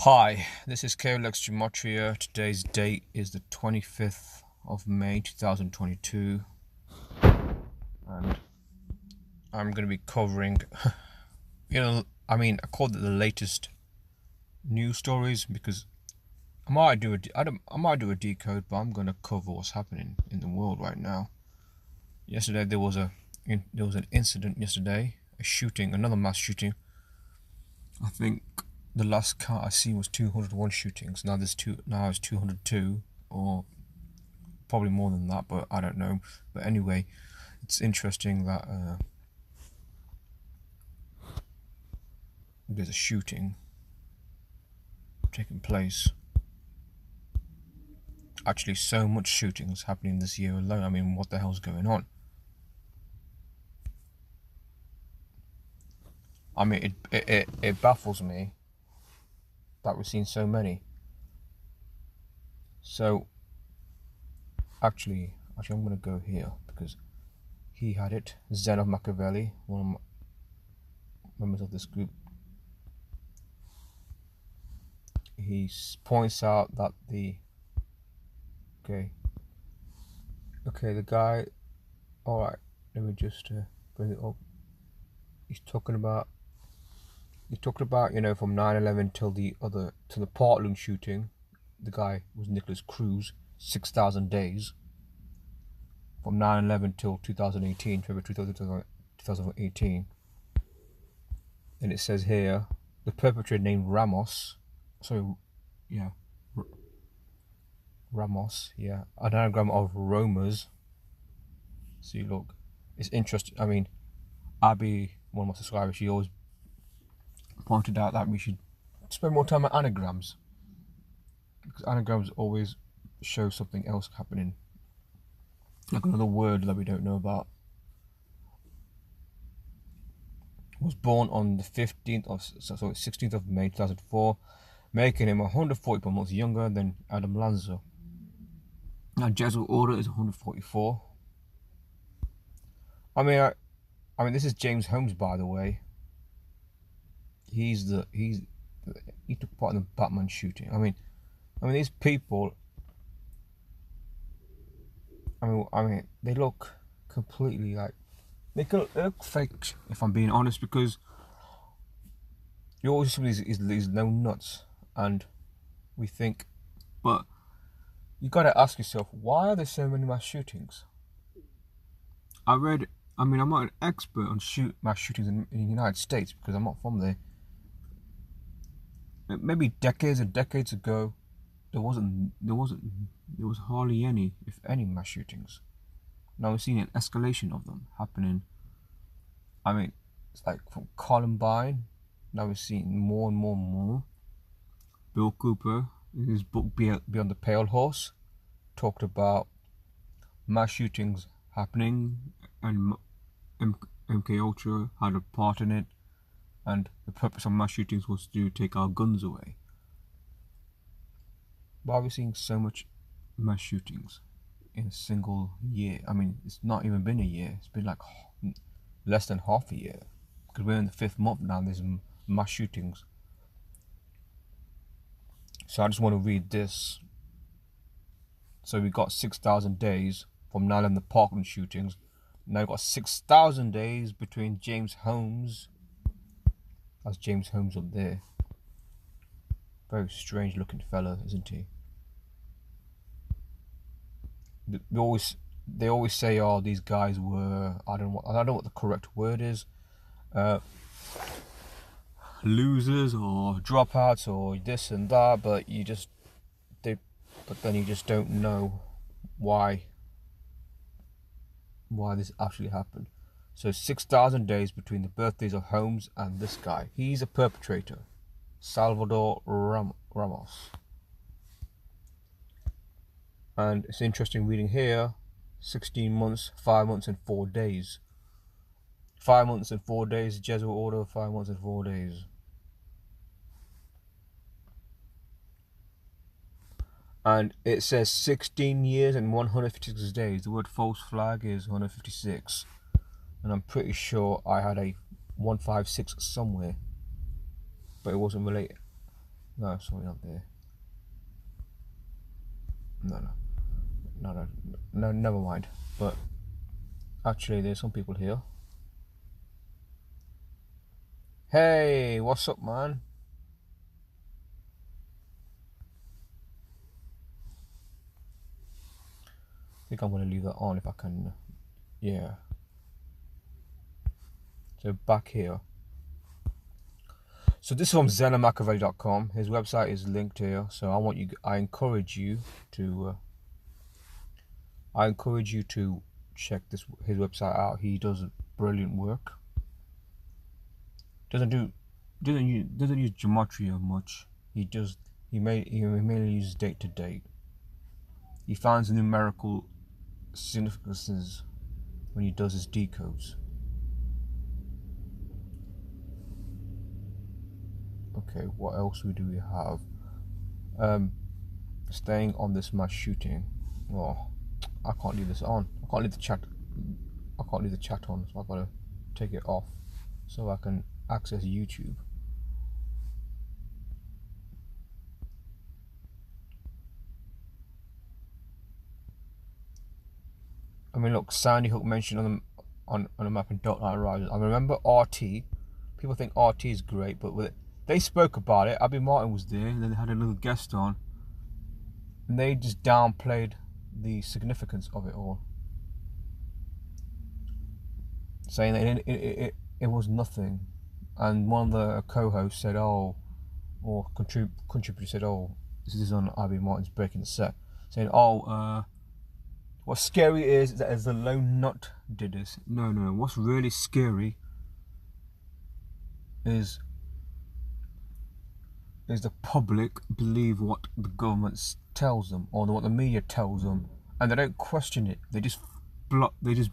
Hi, this is KLX Gematria. Today's date is the 25th of May 2022, and I'm going to be covering, I called it the latest news stories because I might do a decode, but I'm going to cover what's happening in the world right now. Yesterday there was an incident yesterday, a shooting, another mass shooting. I think the last count I seen was 201 shootings. Now it's 202, or probably more than that, but I don't know. But anyway, it's interesting that there's a shooting taking place. Actually, so much shootings happening this year alone. I mean, what the hell's going on? I mean, it baffles me that we've seen so many. So, actually, I'm going to go here because he had it. Zen of Machiavelli, one of my members of this group. He points out that the guy. All right, let me just bring it up. He's talking about from 9/11 till the Portland shooting. The guy was Nicholas Cruz. 6,000 days from 9/11 till 2018, February 2018. And it says here the perpetrator named Ramos. Ramos, a diagram of Romas. See, look, it's interesting. I mean, Abby, one of my subscribers, she always pointed out that we should spend more time on anagrams, because anagrams always show something else happening, like another word that we don't know about. Was born on the 16th of May 2004, making him 140 months younger than Adam Lanza. Now Jesuit order is 144. I mean, this is James Holmes, by the way. He took part in the Batman shooting. I mean, these people. I mean, they look completely like they look fake. If I'm being honest, because you always see these no nuts, and we think, but you got to ask yourself, why are there so many mass shootings? I'm not an expert on mass shootings in the United States because I'm not from there. Maybe decades and decades ago, there was hardly any, if any, mass shootings. Now we're seeing an escalation of them happening. I mean, it's like from Columbine. Now we're seeing more and more and more. Bill Cooper, in his book Beyond the Pale Horse, talked about mass shootings happening, and MK Ultra had a part in it, and the purpose of mass shootings was to take our guns away. Why are we seeing so much mass shootings in a single year? I mean, it's not even been a year. It's been like less than half a year, because we're in the 5th month now. There's mass shootings. So I just want to read this. So we got 6,000 days from 9/11 the Parkland shootings. Now we've got 6,000 days between James Holmes. That's James Holmes up there. Very strange looking fella, isn't he? They always say, oh, these guys were, I don't know what the correct word is, losers or dropouts or this and that, but then you just don't know why this actually happened. So 6,000 days between the birthdays of Holmes and this guy. He's a perpetrator, Salvador Ramos. And it's interesting reading here, 16 months, 5 months and 4 days. 5 months and 4 days, Jesuit order, 5 months and 4 days. And it says 16 years and 156 days. The word false flag is 156. And I'm pretty sure I had a 156 somewhere, but it wasn't related. No, sorry, not there. No, never mind. But actually, there's some people here. Hey, what's up, man? I think I'm gonna leave that on if I can. Yeah. So back here. So this is from ZenaMachiavelli.com. His website is linked here. So I encourage you to check his website out. He does brilliant work. Doesn't use gematria much. He mainly uses date to date. He finds numerical significances when he does his decodes. Okay, what else do we have? Staying on this mass shooting. Well, I can't leave this on. I can't leave the chat on, so I've got to take it off so I can access YouTube. I mean, look, Sandy Hook mentioned on the map in Dark Knight Rises. I remember RT. People think RT is great, but they spoke about it. Abby Martin was there, and then they had a little guest on, and they just downplayed the significance of it all, saying that it was nothing. And one of the co-hosts said, "Oh," or contributor said, "Oh, this is on Abby Martin's Breaking the Set," saying, "Oh, what's scary is that as the lone nut did this." No. What's really scary is the public believe what the government tells them or what the media tells them, and they don't question it. They just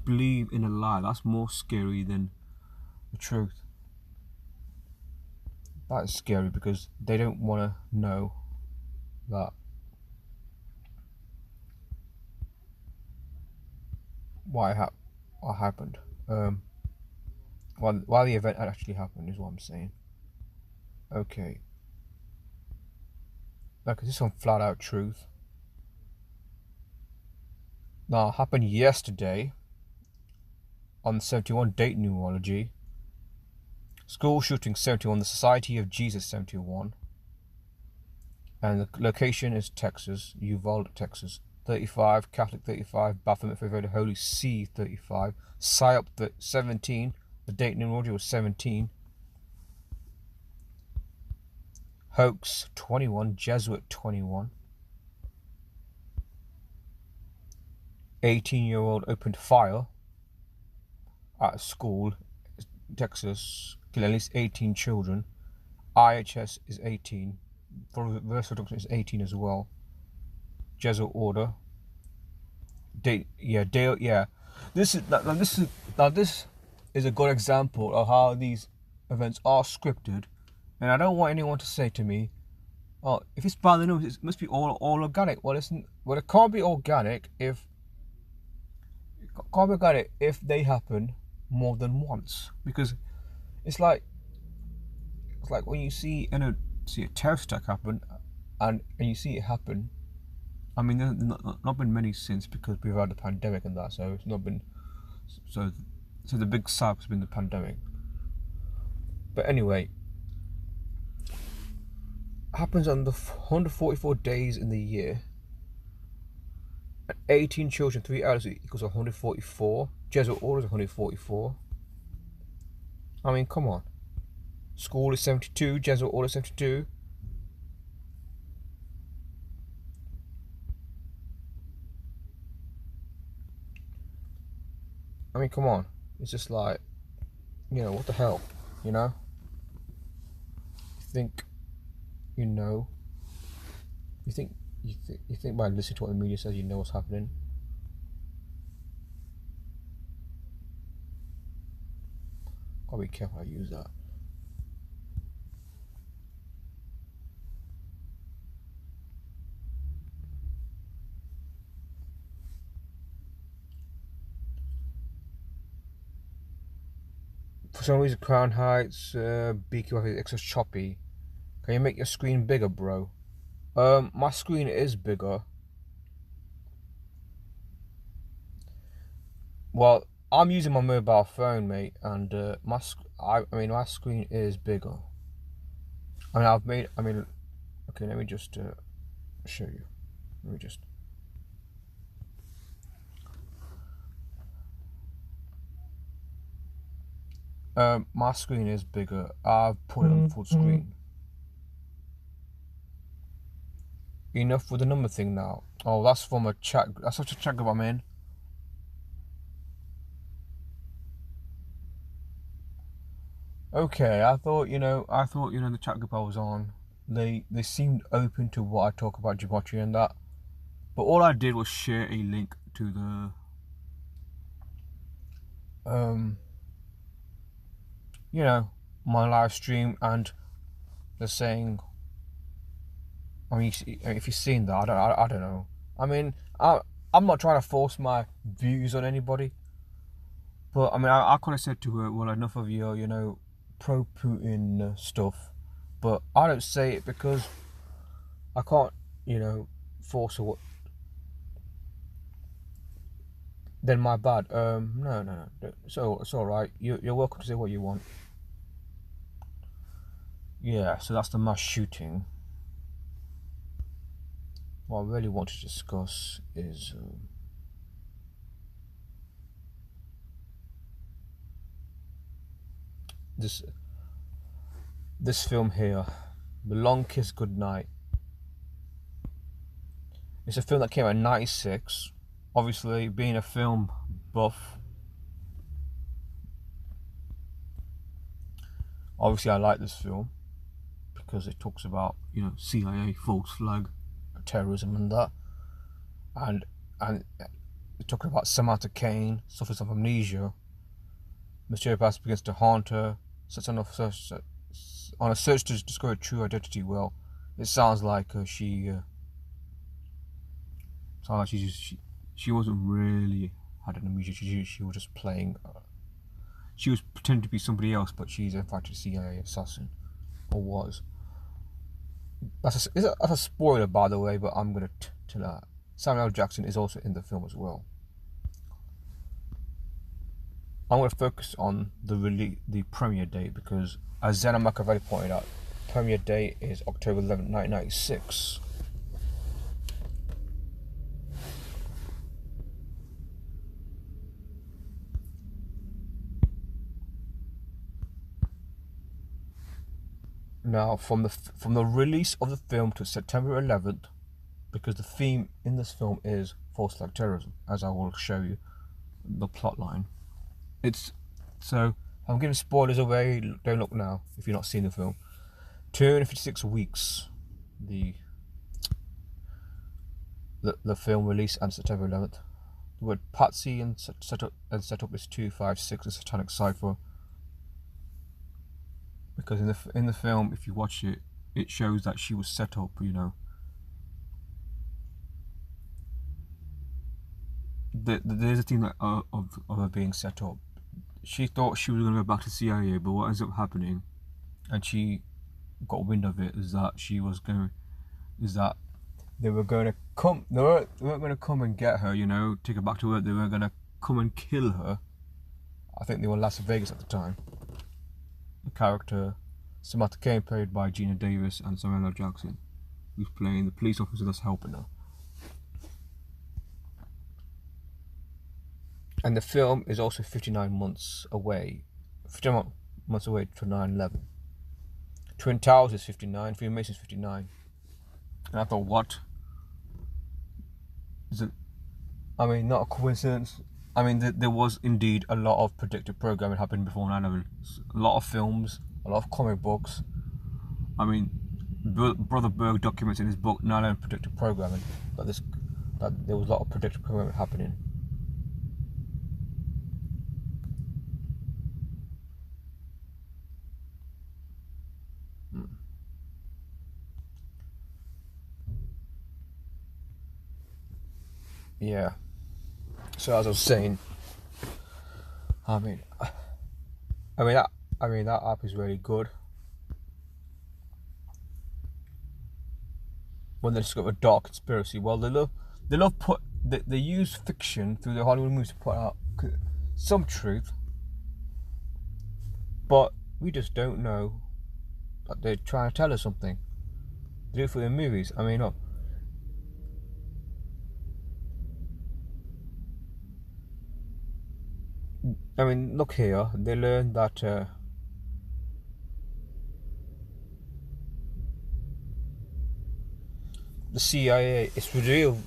believe in a lie. That's more scary than the truth. That is scary because they don't want to know that what happened. Why the event actually happened is what I'm saying. Okay. Like, this is some flat out truth. Now, it happened yesterday on 71 date numerology. School shooting 71, the Society of Jesus 71. And the location is Texas, Uvalde, Texas. 35, Catholic 35, Baphomet favored Holy See 35, Psyop 17, the date numerology was 17. Hoax 21, Jesuit 21. 18-year-old opened fire at a school, Texas, killed at least 18 children. IHS is 18. Reverse reduction is 18 as well. Jesuit order. This is a good example of how these events are scripted, and I don't want anyone to say to me, "Oh, if it's by the numbers, it must be all organic." Well, it can't be organic if they happen more than once, because it's like when you see a terrorist attack happen, and you see it happen. I mean, there's not been many since because we've had the pandemic and that, so it's not been so the big sap has been the pandemic. But anyway, happens on the 144 days in the year. 18 children, 3 adults equals 144. Jesuit orders 144. I mean, come on. School is 72. Jesuit order 72. I mean, come on. It's just like, what the hell, You think, you think by listening to what the media says, you know what's happening. Gotta be careful how I use that. For some reason, Crown Heights, BQ is extra choppy. Can you make your screen bigger, bro? My screen is bigger. Well, I'm using my mobile phone, mate, and my screen is bigger. Okay, let me just show you. Let me just. My screen is bigger. I've put it on full screen. Enough with the number thing now. Oh, that's from a chat. That's such a chat group I'm in. Okay, I thought the chat group I was on, they seemed open to what I talk about geometry and that. But all I did was share a link to the my live stream, and they're saying, I mean, if you've seen that, I don't know. I mean, I'm not trying to force my views on anybody, but I mean, I kind of said to her, well, enough of your, pro-Putin stuff, but I don't say it because I can't, force her. Then my bad. No. So it's all right. You're welcome to say what you want. Yeah. So that's the mass shooting. What I really want to discuss is this film here, The Long Kiss Goodnight. It's a film that came out in '96. Obviously, being a film buff, obviously I like this film because it talks about CIA false flag terrorism and that, and it's talking about Samantha Cain suffers from amnesia. Mysterious past begins to haunt her. Sets on a search to discover her true identity. Well, it sounds like she wasn't really had an amnesia. She was just playing. She was pretending to be somebody else, but she's in fact a CIA assassin, or was. That's a spoiler, by the way, but I'm gonna tell that. Samuel L. Jackson is also in the film as well. I'm going to focus on the premiere date because, as Zena Machiavelli pointed out, premiere date is October 11, 1996. Now, from the release of the film to September 11th, because the theme in this film is false flag terrorism, as I will show you the plot line. I'm giving spoilers away. Don't look now if you're not seeing the film. 256 weeks. The film released on September 11th. The word Patsy and setup is 256, a satanic cipher. Because in the film, if you watch it, it shows that she was set up. There's a thing that of her being set up. She thought she was going to go back to CIA, but what ends up happening, and she got wind of it, is that they weren't going to come and get her, take her back to work. They were going to come and kill her. I think they were in Las Vegas at the time. The character Samantha Cain, played by Gina Davis, and Samuel L. Jackson, who's playing the police officer that's helping her. And the film is also 59 months away. 59 months away to 9/11. Twin Towers is 59. Freemasons is 59. And I thought, what? I mean, not a coincidence. I mean, there was indeed a lot of predictive programming happening before 9/11. A lot of films, a lot of comic books. I mean, Brother Berg documents in his book 9/11 Predictive Programming that there was a lot of predictive programming happening. Yeah. So as I was saying, I mean that app is really good. when they discover a dark conspiracy. Well, they use fiction through the Hollywood movies to put out some truth, but we just don't know that they're trying to tell us something. They do it for the movies. I mean, look. Look here. They learned that the CIA. It's revealed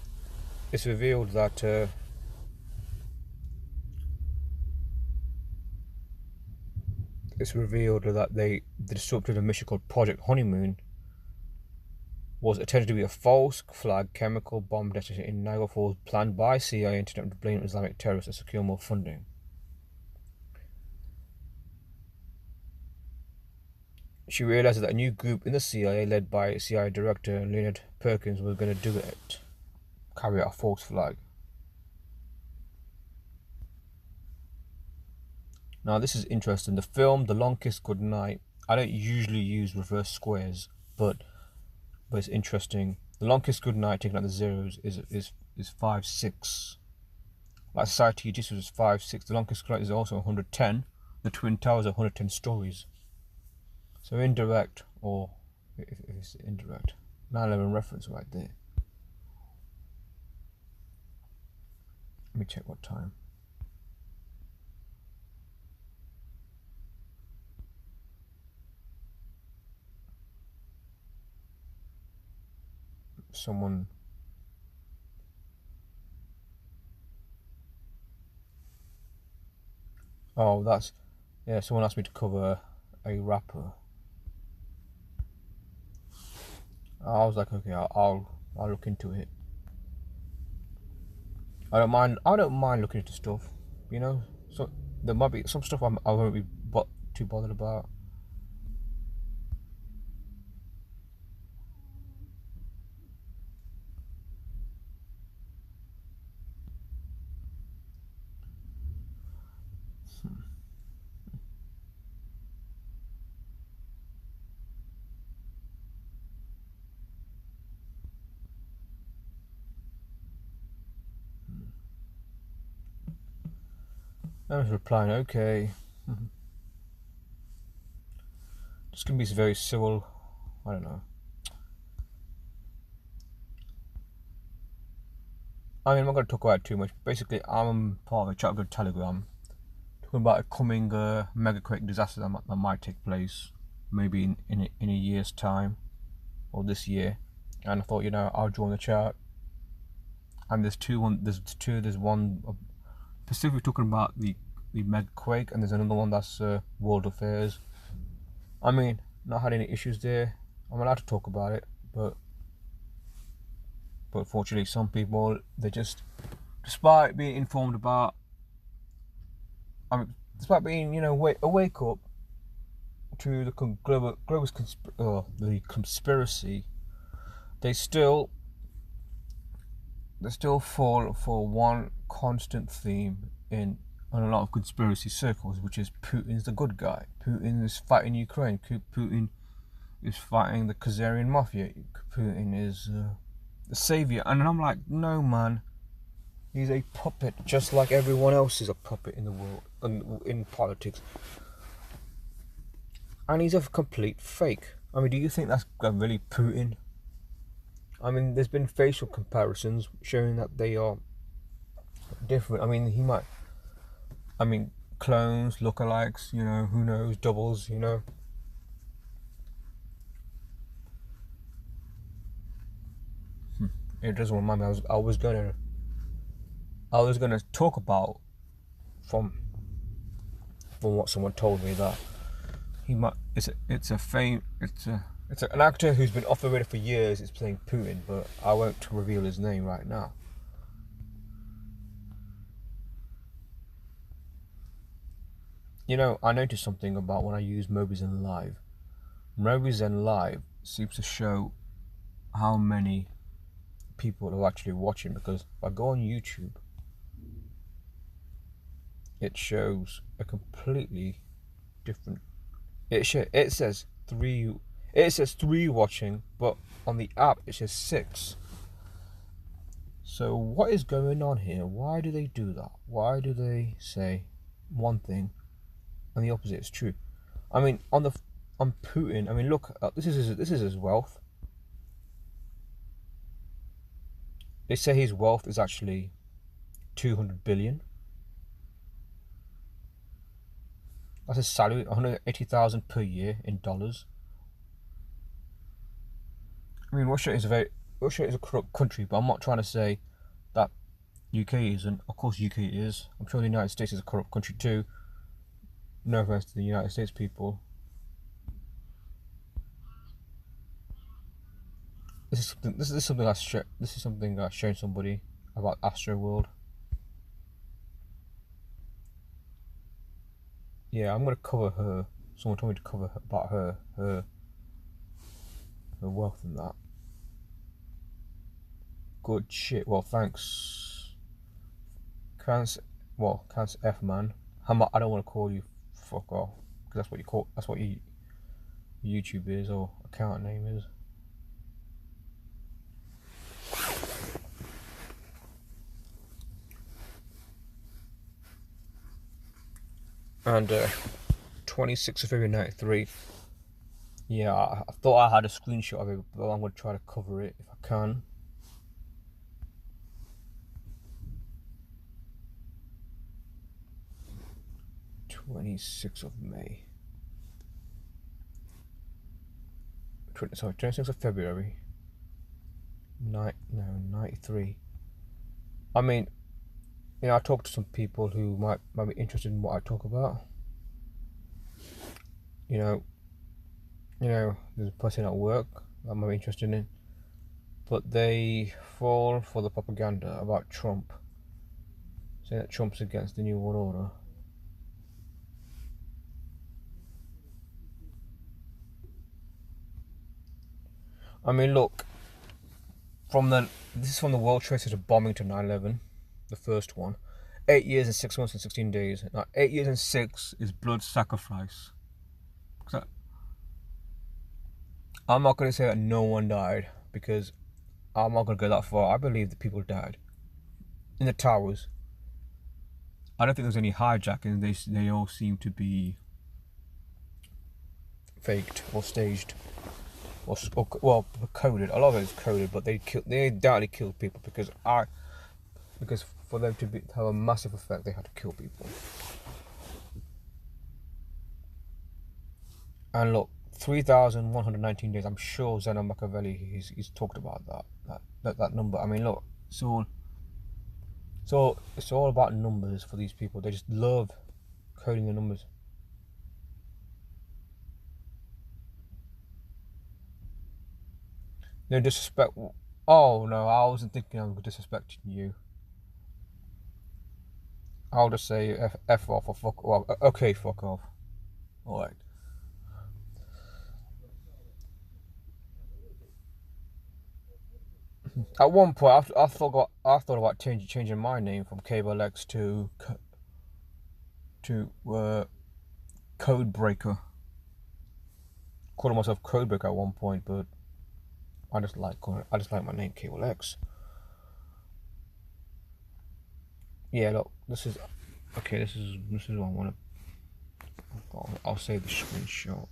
that they disrupted a mission called Project Honeymoon. Was intended to be a false flag chemical bomb detonator in Niagara Falls, planned by CIA to blame Islamic terrorists and secure more funding. She realized that a new group in the CIA, led by CIA Director Leonard Perkins, was going to do it, carry out a false flag. Now, this is interesting. The film, The Long Kiss Goodnight, I don't usually use reverse squares, but it's interesting. The Long Kiss Goodnight, taking out the zeros, is 5-6. Like Society Justice was 5-6. The Long Kiss Goodnight is also 110. The Twin Towers are 110 stories. So indirect, or if it's indirect, 9/11 reference right there. Let me check what time. Someone. Oh, someone asked me to cover a rapper. I was like, okay, I'll look into it. I don't mind looking into stuff, you know. So there might be some stuff I won't be too bothered about. I was replying, okay. This can be very civil. I don't know. I'm not going to talk about it too much. Basically, I'm part of a chat group Telegram talking about a coming megaquake disaster that might take place, maybe in a year's time, or this year. And I thought, I'll join the chat. And there's one specifically talking about the megaquake, and there's another one that's world affairs. I mean, not had any issues there. I'm allowed to talk about it, but unfortunately, some people, they just, despite being informed about, despite being, a wake up to the conspiracy, they still fall for one constant theme in a lot of conspiracy circles, which is Putin's the good guy. Putin is fighting Ukraine. Putin is fighting the Khazarian mafia. Putin is the savior. And I'm like, no, man. He's a puppet, just like everyone else is a puppet in the world, in politics. And he's a complete fake. I mean, do you think that's really Putin? I mean, there's been facial comparisons showing that they are different. I mean, clones, lookalikes, who knows, doubles, It doesn't remind me. I was gonna talk about from what someone told me that it's an actor who's been off the radar for years. Is playing Putin, but I won't reveal his name right now. I noticed something about when I use Mobizen Live. Mobizen Live seems to show how many people are actually watching, because if I go on YouTube, it shows a completely different. It says It says 3 watching, but on the app it says 6. So what is going on here? Why do they do that? Why do they say one thing and the opposite is true? I mean, on Putin. I mean, look, this is his wealth. They say his wealth is actually 200 billion. That's his salary, 180,000 per year in dollars. I mean, Russia is a corrupt country, but I'm not trying to say that UK isn't. Of course, UK is. I'm sure the United States is a corrupt country too. No offense to the United States people. This is something I've shown somebody about Astroworld. Yeah, I'm gonna cover her. Someone told me to cover about her wealth and that. Good shit. Well, thanks. Cancer F man. I don't want to call you fuck off, because that's what your YouTube is, or account name is. And 26th of February 93. Yeah, I thought I had a screenshot of it, but I'm going to try to cover it if I can. May 26th of February. 93. I mean, you know, I talked to some people who might be interested in what I talk about. You know, there's a person at work that I might be interested in, but they fall for the propaganda about Trump, saying that Trump's against the New World Order. I mean, look, this is from the World Trade Center bombing to 9/11, the first one. 8 years and 6 months and 16 days. Now, 8 years and 6 is blood sacrifice. I'm not going to say that no one died, because I'm not going to go that far. I believe that people died in the towers. I don't think there's any hijacking. They all seem to be faked or staged, or coded. A lot of it is coded, but they doubtly killed people because for them to have a massive effect, they had to kill people. And look, 3,119 days. I'm sure Zeno Machiavelli he's talked about that number. I mean, look, so it's all about numbers for these people. They just love coding the numbers. No disrespect. Oh no, I wasn't thinking I'm disrespecting you. I'll just say F off or fuck off. Okay, fuck off. Alright. At one point, I thought about changing my name from Cable X to Codebreaker. Calling myself Codebreaker at one point, but I just like my name Cable X. Yeah, look, this is what I want to. I'll save the screenshot.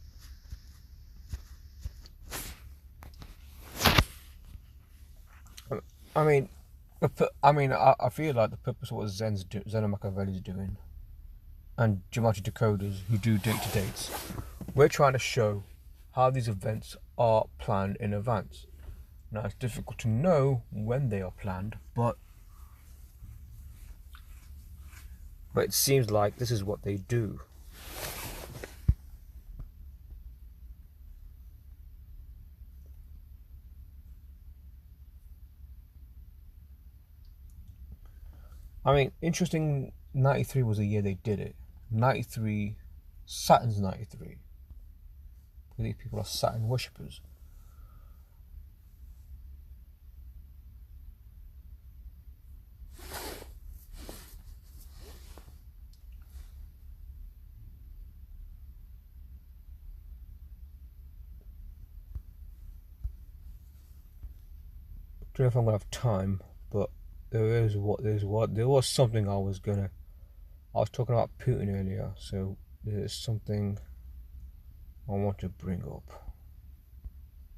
I mean, I feel like the purpose of what Zeno Machiavelli's doing, and Gematria Decoders who do date-to-dates, we're trying to show how these events are planned in advance. Now, it's difficult to know when they are planned, but it seems like this is what they do. I mean, interesting, 93 was the year they did it. 93, Saturn's 93. These people are Saturn worshippers. don't know if I'm gonna have time, but there was something I was talking about Putin earlier, so there's something I want to bring up.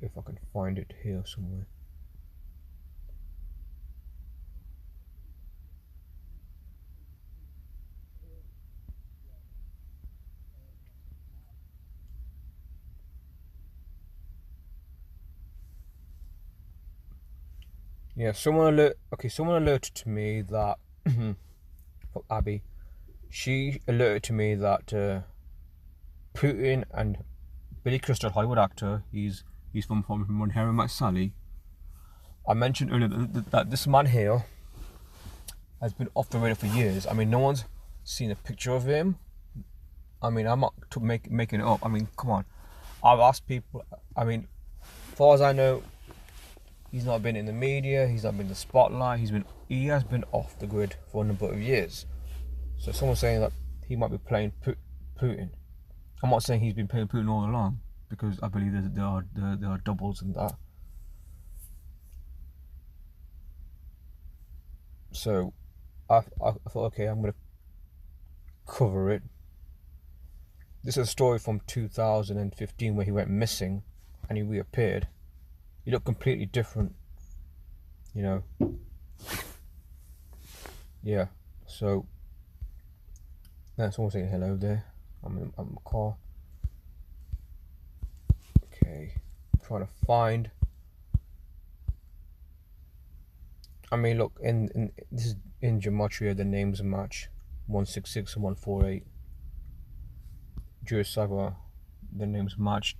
If I can find it here somewhere. Yeah, someone alerted to me that Abby, she alerted to me that Putin and Billy Crystal, Hollywood actor, he's from When Harry Met Sally. I mentioned earlier that this man here has been off the radar for years. I mean, no one's seen a picture of him. I mean, I'm not making it up. I mean, come on. I've asked people. I mean, as far as I know, he's not been in the media. He's not been in the spotlight. He has been off the grid for a number of years. So someone's saying that he might be playing Putin. I'm not saying he's been playing Putin all along, because I believe there are doubles in that. So I thought, okay, I'm gonna cover it. This is a story from 2015 where he went missing and he reappeared. He looked completely different, you know. Yeah, so someone saying hello there. I'm in the car. Okay, I'm trying to find. I mean, look, in this is in Gematria, the names match 166 and 148. Jurasava, the names match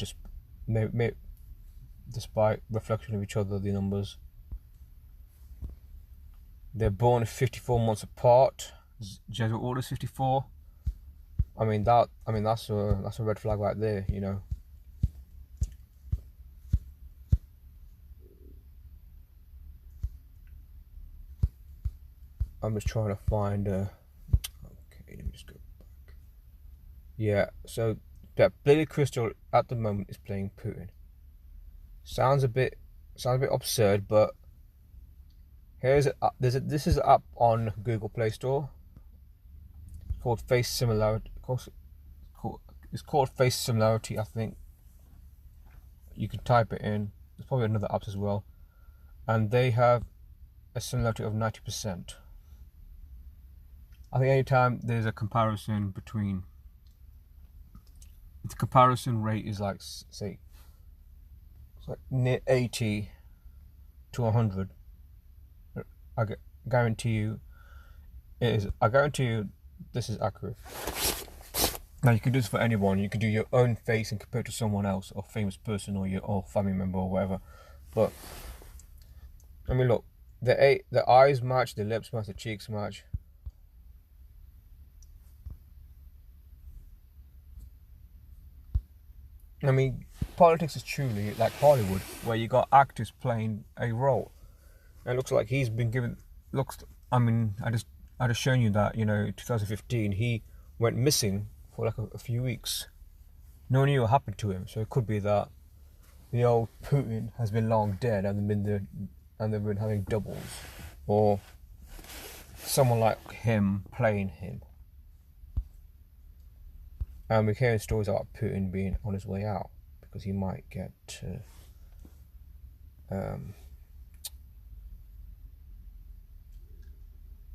despite reflection of each other, the numbers. They're born 54 months apart. Jesuit orders 54. I mean that's a red flag right there, you know. I'm just trying to find okay, let me just go back. Yeah, so that Billy Crystal at the moment is playing Putin. Sounds a bit absurd, but this is an app on Google Play Store. It's called Face Similarity. It's called Face Similarity, I think. You can type it in. There's probably another apps as well, and they have a similarity of 90%. I think anytime there's a comparison between, the comparison rate is like, say, it's like near 80 to 100. I guarantee you this is accurate. Now you can do this for anyone. You can do your own face and compare it to someone else, or famous person, or your family member, or whatever. But I mean, look, the eyes match, the lips match, the cheeks match. I mean, politics is truly like Hollywood, where you got actors playing a role. And it looks like he's been given. I mean, I just shown you that, you know, 2015 he went missing for like a few weeks. No one knew what happened to him, so it could be that the old Putin has been long dead and they've been having doubles, or someone like him playing him. And we're hearing stories about Putin being on his way out because he might get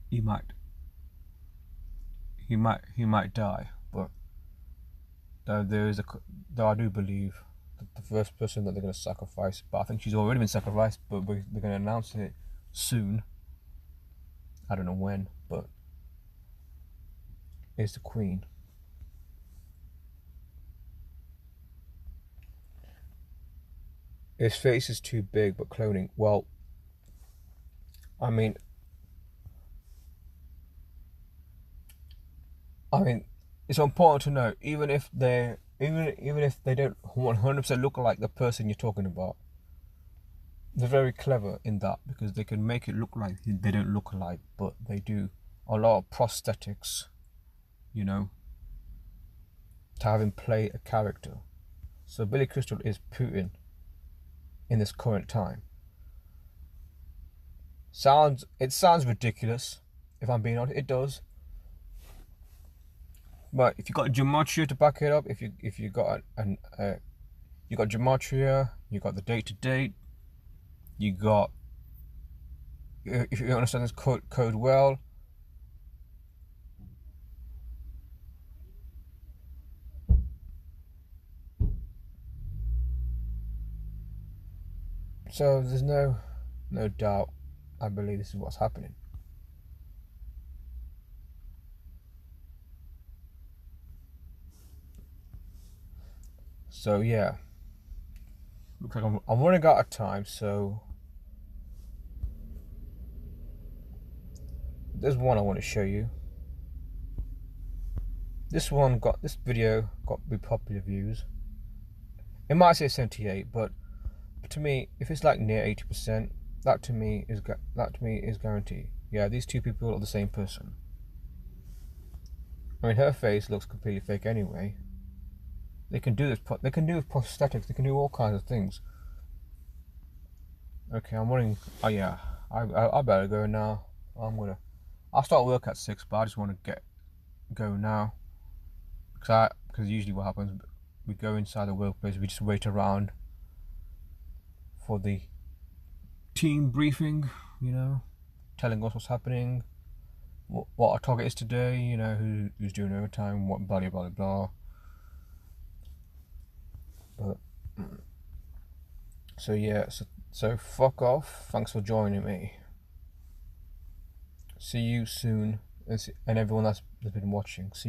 he might die. But though I do believe that the first person that they're going to sacrifice, but I think she's already been sacrificed, but they're going to announce it soon. I don't know when, but it's the Queen. His face is too big, but cloning. Well, I mean, it's important to know, even if they don't 100% look like the person you're talking about, they're very clever in that, because they can make it look like they don't look alike, but they do. A lot of prosthetics, you know, to have him play a character. So Billy Crystal is Putin in this current time. It sounds ridiculous, if I'm being honest. It does. But if you got gematria to back it up, if you got you got gematria, you got the date to date, you got, if you understand this code well, so there's no doubt. I believe this is what's happening. So yeah, looks like I'm running out of time. So there's one I want to show you. This video got big popular views. It might say 78, but to me, if it's like near 80%, that to me is guaranteed. Yeah, these two people are the same person. I mean, her face looks completely fake anyway. They can do this. They can do prosthetics. They can do all kinds of things. Okay, I'm running. Oh yeah, I better go now. I'll start work at 6, but I just want to go now because usually what happens, we go inside the workplace, we just wait around for the team briefing, you know, telling us what's happening, what our target is today, you know, who's doing overtime, what blah blah blah. But so yeah, so fuck off. Thanks for joining me. See you soon, and everyone that's been watching. See you.